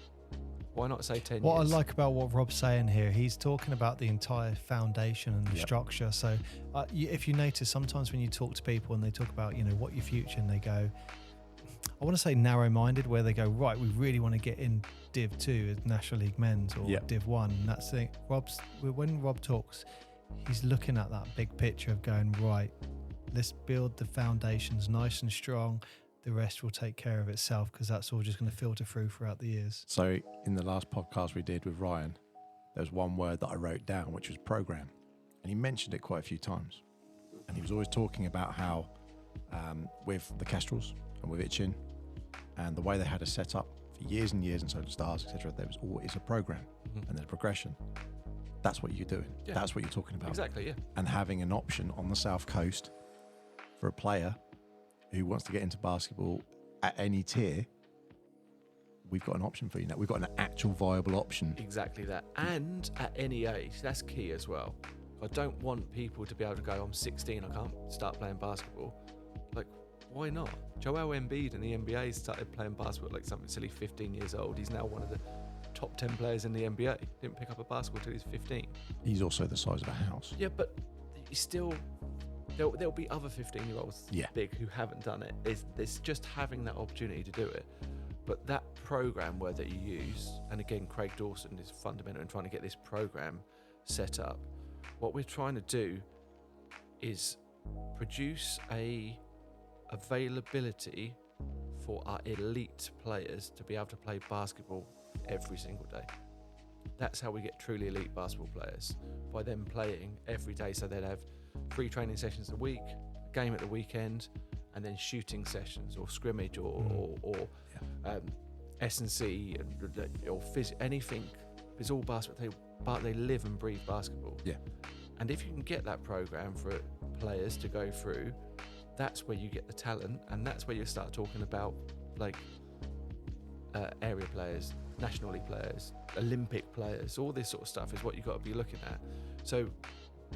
why not say 10 What years? I like about what Rob's saying here, he's talking about the entire foundation and the Yep. structure. So if you notice, sometimes when you talk to people and they talk about, what your future, and they go, I want to say narrow-minded, where they go, right, we really want to get in Div 2 as National League Men's or Yep. Div 1. And that's the thing. When Rob talks, he's looking at that big picture of going, right, let's build the foundations nice and strong. The rest will take care of itself, because that's all just going to filter through throughout the years. So in the last podcast we did with Ryan, there was one word that I wrote down, which was program. And he mentioned it quite a few times. And he was always talking about how with the Kestrels and with Itchin and the way they had a set up for years and years, and so the Stars, etc., there was always a program and then a progression. That's what you're doing. Yeah. That's what you're talking about. Exactly, yeah. And having an option on the South Coast for a player who wants to get into basketball at any tier, we've got an option for you now. We've got an actual viable option. Exactly that. And at any age, that's key as well. I don't want people to be able to go, I'm 16, I can't start playing basketball. Like, why not? Joel Embiid in the NBA started playing basketball like something silly, 15 years old. He's now one of the top 10 players in the NBA. Didn't pick up a basketball till he's 15. He's also the size of a house. Yeah, but he's still... There'll be other 15-year-olds big who haven't done it. It's just having that opportunity to do it. But that program word that you use, and again, Craig Dawson is fundamental in trying to get this program set up. What we're trying to do is produce a availability for our elite players to be able to play basketball every single day. That's how we get truly elite basketball players, by them playing every day. So they'd have 3 training sessions a week, a game at the weekend, and then shooting sessions or scrimmage or S&C or anything. It's all basketball. But they live and breathe basketball. Yeah. And if you can get that program for players to go through, that's where you get the talent, and that's where you start talking about like area players, National League players, Olympic players. All this sort of stuff is what you've got to be looking at. So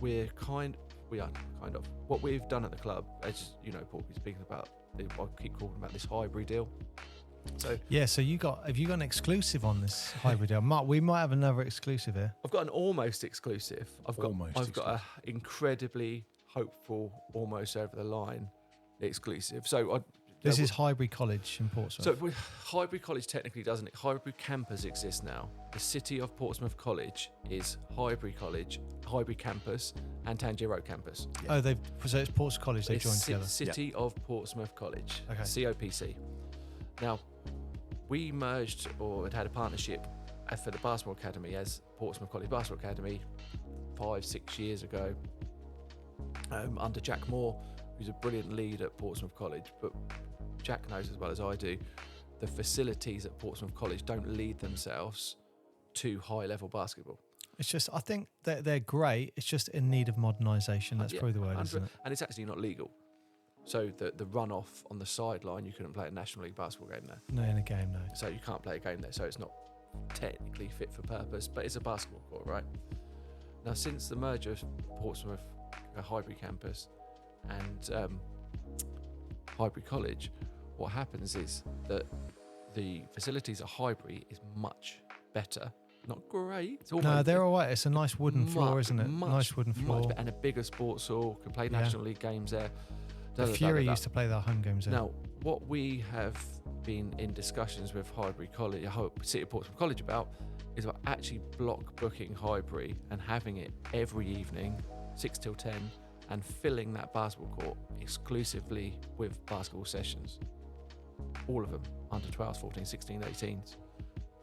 we are kind of what we've done at the club, as you know, Paul, we're speaking about, I keep talking about this hybrid deal. So yeah, so have you got an exclusive on this hybrid deal? Mark, we might have another exclusive here. I've got an almost exclusive. I've got an incredibly hopeful, almost over the line exclusive. So this is Highbury College in Portsmouth. So Highbury College technically doesn't. Highbury campus exists now. The city of Portsmouth College is Highbury College, Highbury campus, and Tangier Road campus. Yeah. Oh, so it's Portsmouth College. They've joined together. City of Portsmouth College. Okay. COPC. Now, we merged or had a partnership for the basketball academy as Portsmouth College Basketball Academy 5-6 years ago under Jack Moore, who's a brilliant lead at Portsmouth College. But Jack knows as well as I do, the facilities at Portsmouth College don't lead themselves to high-level basketball. It's just, I think they're great. It's just in need of modernisation. That's probably the word, isn't it? And it's actually not legal. So the runoff on the sideline, you couldn't play a National League basketball game there. No, in a game, no. So you can't play a game there. So it's not technically fit for purpose, but it's a basketball court, right? Now, since the merger of Portsmouth Highbury campus and Highbury College, what happens is that the facilities at Highbury is much better. Not great. It's No, almost they're all right. It's a nice wooden floor, isn't it? Nice wooden floor. And a bigger sports hall. Can play National League games there. The Fury used to play their home games there. Now, what we have been in discussions with Highbury College, City of Portsmouth College about, is about actually block booking Highbury and having it every evening, 6 till 10, and filling that basketball court exclusively with basketball sessions. All of them, under 12s, 14s, 16s, 18s.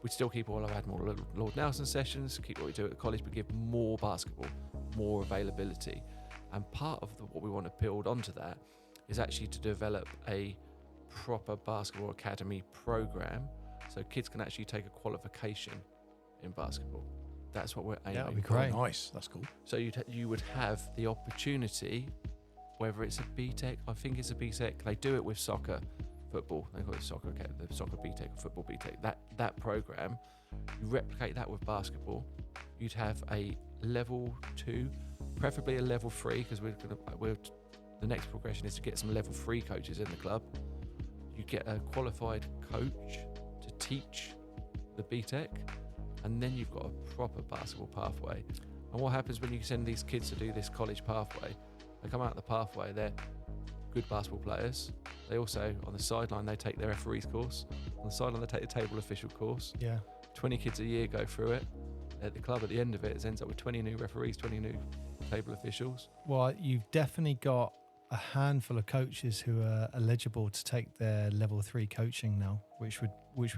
We'd still keep all our Admiral Lord Nelson sessions, keep what we do at the college, but give more basketball, more availability. And part of what we want to build onto that is actually to develop a proper basketball academy program, so kids can actually take a qualification in basketball. That's what we're aiming That would be for. great. Nice, that's cool. So you would have the opportunity, whether it's a BTEC, I think it's a BTEC, they do it with soccer, football, they call it soccer BTEC or football BTEC. That program, you replicate that with basketball. You'd have a level 2, preferably a level 3, because the next progression is to get some level 3 coaches in the club. You get a qualified coach to teach the BTEC, and then you've got a proper basketball pathway. And what happens when you send these kids to do this college pathway? They come out of the pathway, they're good basketball players. They also, on the sideline, they take their referees course. On the sideline, they take the table official course. Yeah. 20 kids a year go through it. At the club, at the end of it ends up with 20 new referees, 20 new table officials. Well, you've definitely got a handful of coaches who are eligible to take their level 3 coaching now, which would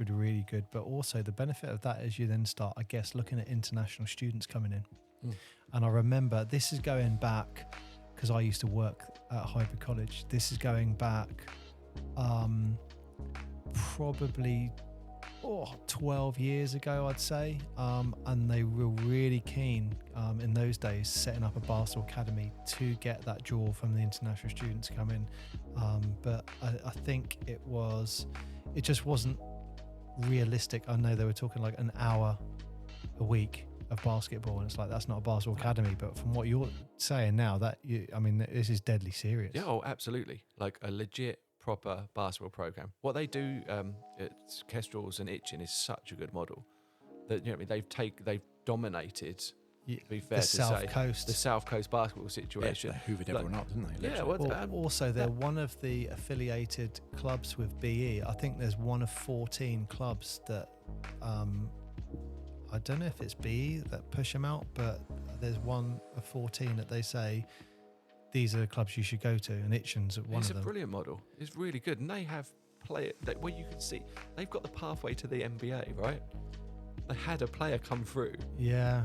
be really good. But also the benefit of that is you then start, I guess, looking at international students coming in. And I remember this is going back, because I used to work at Highbury College. This is going back probably 12 years ago, I'd say. And they were really keen in those days setting up a basketball academy to get that draw from the international students come in. But I think it just wasn't realistic. I know they were talking like an hour a week of basketball, and it's like, that's not a basketball academy. But from what you're saying now, this is deadly serious. Yeah, absolutely. Like a legit proper basketball program. What they do at Kestrels and Itchen is such a good model that, they've dominated. To be fair, the South Coast, the South Coast basketball situation. Yeah, they hoovered everyone up, didn't they? Yeah. Also, they're one of the affiliated clubs with BE. I think there's one of 14 clubs that I don't know if it's BE that push them out, but there's one of 14 that they say these are the clubs you should go to, and Itchen's one of them. It's a brilliant model. It's really good, and they have where you can see they've got the pathway to the NBA, right? They had a player come through,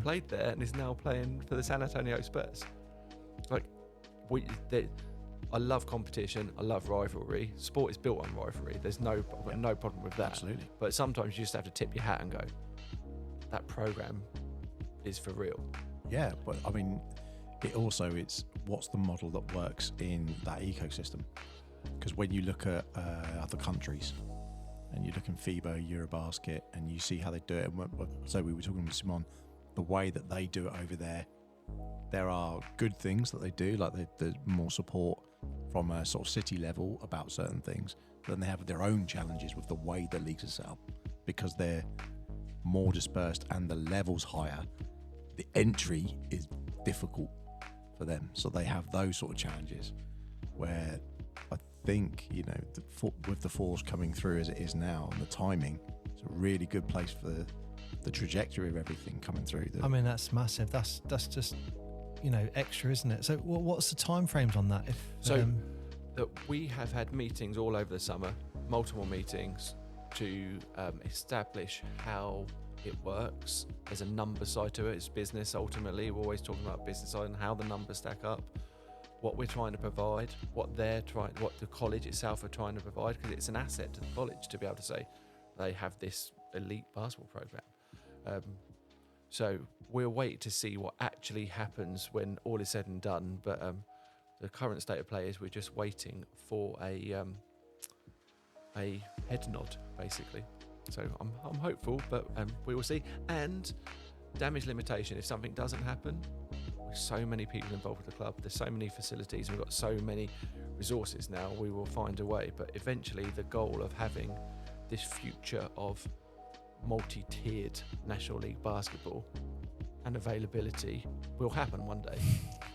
played there, and is now playing for the San Antonio Spurs. Like, I love competition. I love rivalry. Sport is built on rivalry. There's no problem with that. Absolutely. But sometimes you just have to tip your hat and go, that program is for real. Yeah, but I mean, it's what's the model that works in that ecosystem? Because when you look at other countries, and you look in FIBA, Eurobasket, and you see how they do it. And so we were talking with Simon, the way that they do it over there are good things that they do, like there's more support from a sort of city level about certain things. But then they have their own challenges with the way the leagues are set up, because they're more dispersed and the level's higher. The entry is difficult for them, so they have those sort of challenges where I think, with the Force coming through as it is now, and the timing, it's a really good place for the trajectory of everything coming through. I mean, that's massive. That's just extra, isn't it? So what's the time frames on that? That we have had meetings all over the summer, multiple meetings to establish how it works. There's a number side to it. It's business ultimately. We're always talking about business side and how the numbers stack up, what we're trying to provide, what the college itself are trying to provide, because it's an asset to the college to be able to say they have this elite basketball program. So we'll wait to see what actually happens when all is said and done. But the current state of play is we're just waiting for a head nod, basically. So I'm hopeful, but we will see. And damage limitation, if something doesn't happen, with so many people involved with the club, there's so many facilities, and we've got so many resources now, we will find a way. But eventually the goal of having this future of multi-tiered National League basketball and availability will happen one day.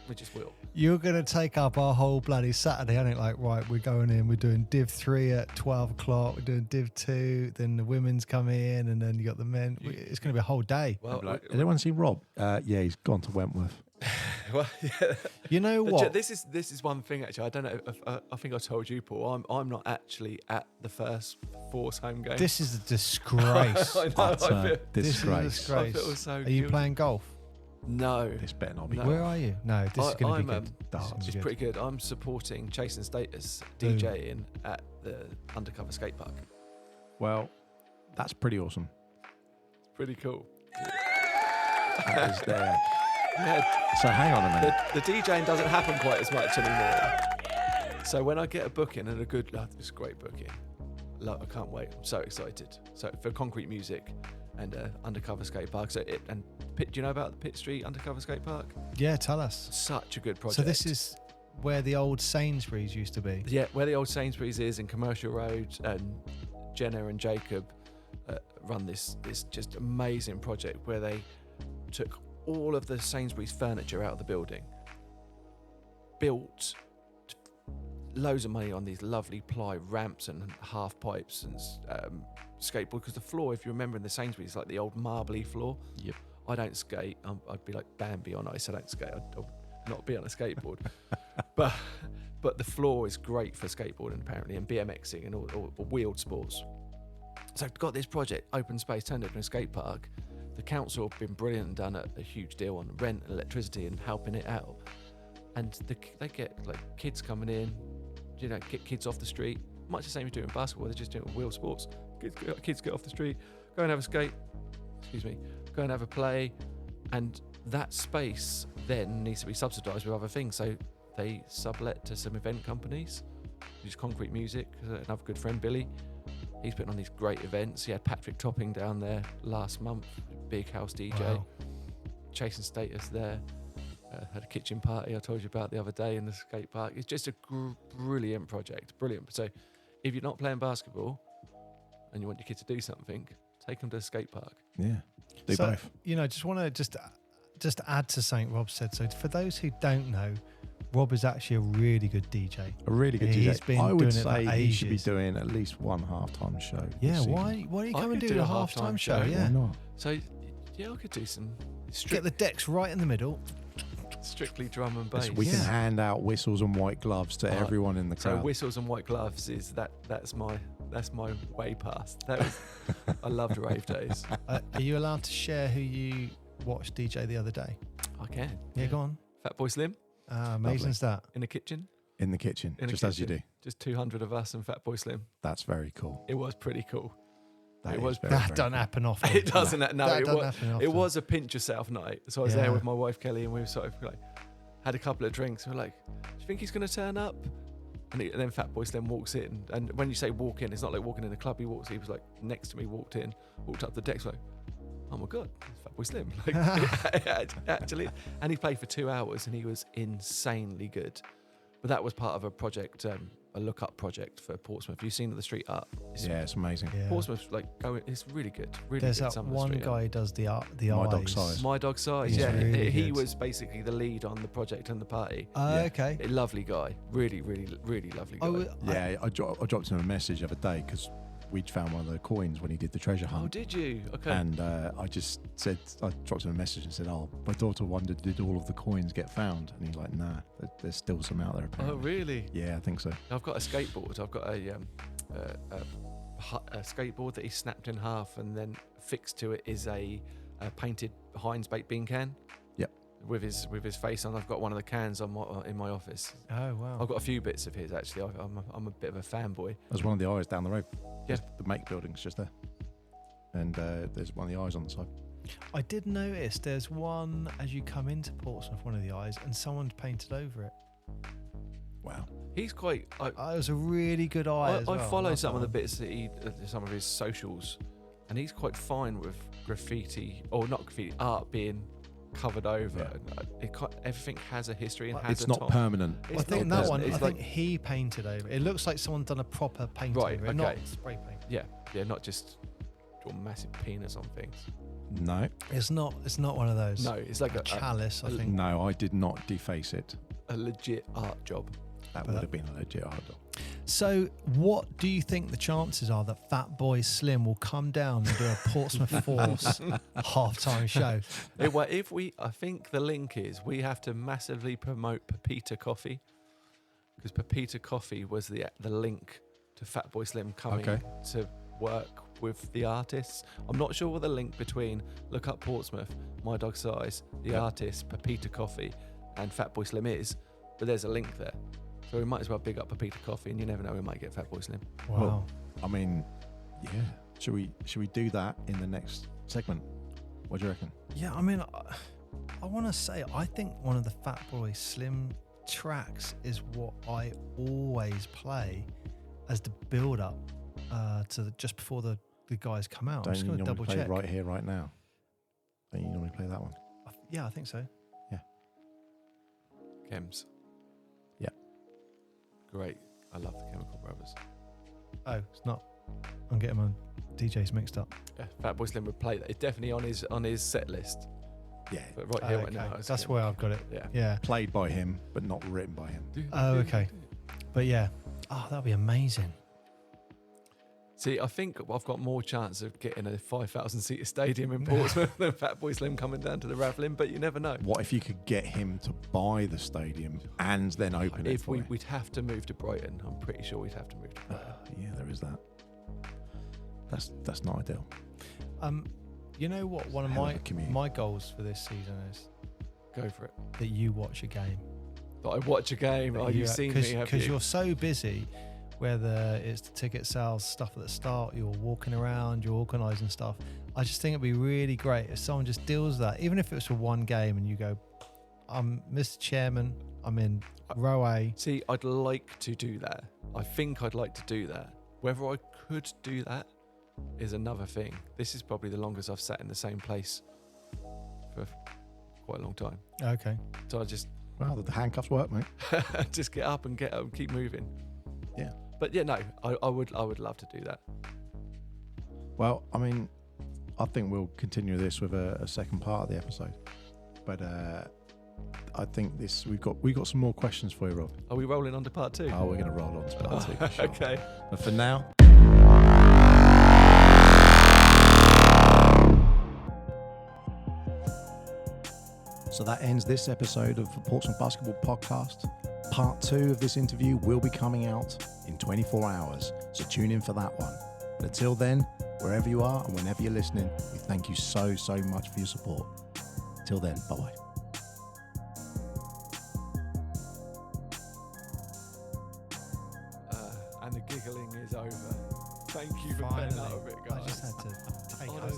We just will. You're going to take up our whole bloody Saturday, aren't it? Like, right, we're going in, we're doing Div 3 at 12 o'clock, we're doing Div 2, then the women's come in, and then you got the men. It's going to be a whole day. Well, Has anyone seen Rob? Yeah, he's gone to Wentworth. well, yeah. You know what? This is one thing actually. I don't know. I think I told you, Paul. I'm not actually at the first Force home game. This is a disgrace. I know. I feel, This is a Disgrace. I disgrace. feel so Are you guilty. playing golf? No. This better not be. No. Where are you? No, this is going to be I'm, good. This is darts. gonna be It's good. pretty good. I'm supporting Chasing Status Ooh. DJing at the undercover skate park. Well, that's pretty awesome. It's pretty cool. That is there. Yeah, So hang on a minute. the DJing doesn't happen quite as much anymore. So when I get a booking and it's a great booking. I can't wait. I'm so excited. So for Concrete Music and undercover skate park. So do you know about the Pitt Street undercover skate park? Yeah, tell us. Such a good project. So this is where the old Sainsbury's used to be. Yeah, where the old Sainsbury's is in Commercial Road, and Jenna and Jacob run this just amazing project where they took all of the Sainsbury's furniture out of the building, built loads of money on these lovely ply ramps and half pipes and skateboard, because the floor, if you remember in the Sainsbury's, is like the old marbly floor. Yep. I don't skate. I'd be like Bambi on ice. I don't skate. I'd not be on a skateboard. but the floor is great for skateboarding apparently, and BMXing and all wheeled sports. So I've got this project, open space, turned it into a skate park. The council have been brilliant and done a huge deal on rent and electricity and helping it out. And they get like kids coming in, get kids off the street, much the same as doing basketball. They're just doing wheel sports. Kids get off the street, go and have a skate, go and have a play. And that space then needs to be subsidised with other things. So they sublet to some event companies, use Concrete Music, another good friend, Billy. He's putting on these great events. He had Patrick Topping down there last month, big house DJ. Wow. Chasing Status there. Had a kitchen party I told you about the other day in the skate park. It's just a brilliant project, brilliant. So if you're not playing basketball and you want your kid to do something, take them to the skate park. Yeah. Do So, both. just want to just add to something Rob said. So for those who don't know, Rob is actually a really good DJ. A really good He's DJ. been I would doing it say for he should be ages. doing at least one halftime show. Yeah, this season. why don't you I come and could do do the a halftime halftime show? show. Yeah. Why not? So yeah, I could do some Get the decks right in the middle. strictly drum and bass. We can Yeah. hand out whistles and white gloves to everyone in the So crowd. whistles and white gloves is that's my way past. That was, I loved rave days. Are you allowed to share who you watched DJ the other day? I can. Yeah, go on. Fatboy Slim Amazing's that. in the kitchen. in the kitchen, In a just as you do. kitchen. Just 200 of us and Fatboy Slim. That's very cool. It was pretty cool. That It is was- very, That very don't cool. happen often. It doesn't. No, That it doesn't was. happen often. It was a pinch yourself night. So I was Yeah. there with my wife Kelly, and we were sort of like had a couple of drinks. We were like, "Do you think he's going to turn up?" And then Fatboy Slim walks in, and when you say walk in, it's not like walking in a club. He was like next to me, walked up the decks, like, "Oh my god, it's Fatboy Slim!" Like, actually, and he played for 2 hours, and he was insanely good. But that was part of a project, a look-up project for Portsmouth. You've seen the street art. Yeah, it's amazing. Yeah. Portsmouth's it's really good. Really There's good. that some of the one street art. guy who does the My eyes. Dog Size. My Dog Size, He's yeah. really He good. was basically the lead on the project and the party. Yeah. Okay. A lovely guy. Really, really, really lovely guy. Yeah, I dropped him a message the other day because we'd found one of the coins when he did the treasure Oh, hunt. did you? Okay. And I just said, I dropped him a message and said, "Oh, my daughter wondered, did all of the coins get found?" And he's like, "Nah, there's still some out there apparently." Oh, really? Yeah, I think so. I've got a skateboard. I've got a skateboard that he snapped in half, and then fixed to it is a painted Heinz baked bean can. Yep. With his face on. I've got one of the cans in my office. Oh wow. I've got a few bits of his actually. I'm a bit of a fanboy. There's one of the eyes down the road. Yeah. The Make building's just there. And there's one of the eyes on the side. I did notice there's one as you come into Portsmouth, one of the eyes, and someone's painted over it. Wow. He's quite. It was a really good eye. as I well. follow Love some of the that bits that some of his socials, and he's quite fine with graffiti, or not graffiti, art being covered over. Yeah. Everything has a history and Well, has It's a not top. permanent. one. I It's think not that one. permanent. I It's think like, he painted over it. It looks like someone done a proper paint Right, over it, not okay. spray paint. yeah, not just your massive penis on things. No, It's not one of those. No, it's like a chalice, I think. no, I did not deface it. a legit art job. That would have been a legit hard job. So, what do you think the chances are that Fatboy Slim will come down and do a Portsmouth Force halftime show? I think the link is we have to massively promote Pepita Coffee, because Pepita Coffee was the link to Fatboy Slim coming to work with the artists. I'm not sure what the link between look up Portsmouth, My Dog Size, the artist, Pepita Coffee, and Fatboy Slim is, but there's a link there. So we might as well big up Pepita Coffee, and you never know, we might get Fatboy Slim. Wow. Well, I mean, yeah. Should we do that in the next segment? What do you reckon? Yeah, I mean, I want to say, I think one of the Fatboy Slim tracks is what I always play as the build-up to just before the guys come out. I'm Don't just you going to normally double play check. right here, right now? Don't you normally play that one? Yeah, I think so. Chems. Yeah. Great. I love the Chemical Brothers. Oh, it's not. I'm getting my DJs mixed up. Yeah, Fatboy Slim would play that. It's definitely on his set list. Yeah. But right here, right now. it's That's Chems. where I've got it. Yeah. Yeah. Played by him, but not written by him. Oh, okay. But yeah. Oh, that'd be amazing. See, I think I've got more chance of getting a 5,000-seater stadium in Portsmouth than Fatboy Slim coming down to the Ravelin, but you never know. What if you could get him to buy the stadium and then open it If for you? we'd have to move to Brighton, I'm pretty sure we'd have to move to Brighton. Yeah, there is that. That's not ideal. You know what? One of Hell of a commute. my goals for this season is Go for it. that you watch a game. That I watch a game. Oh, you've seen me, have Because you? you're so busy, whether it's the ticket sales stuff at the start, you're walking around, you're organising stuff. I just think it'd be really great if someone just deals with that, even if it was for one game, and you go, I'm Mr. Chairman, I'm in row A. See, I'd like to do that. I think I'd like to do that. Whether I could do that is another thing. This is probably the longest I've sat in the same place for quite a long time. Okay. So I just Well, the handcuffs work, mate. just get up and keep moving. Yeah. But yeah, no, I would love to do that. Well, I mean, I think we'll continue this with a second part of the episode. But I think we've got some more questions for you, Rob. Are we rolling on to part 2? Oh, we're going to roll on to part 2. For sure. Okay. But for now. So that ends this episode of the Portsmouth Basketball Podcast. Part 2 of this interview will be coming out in 24 hours, so tune in for that one. But until then, wherever you are and whenever you're listening, we thank you so much for your support. Till then, bye-bye. And the giggling is over. Thank you for putting Finally. up with it, guys. I just had to take Honestly. over.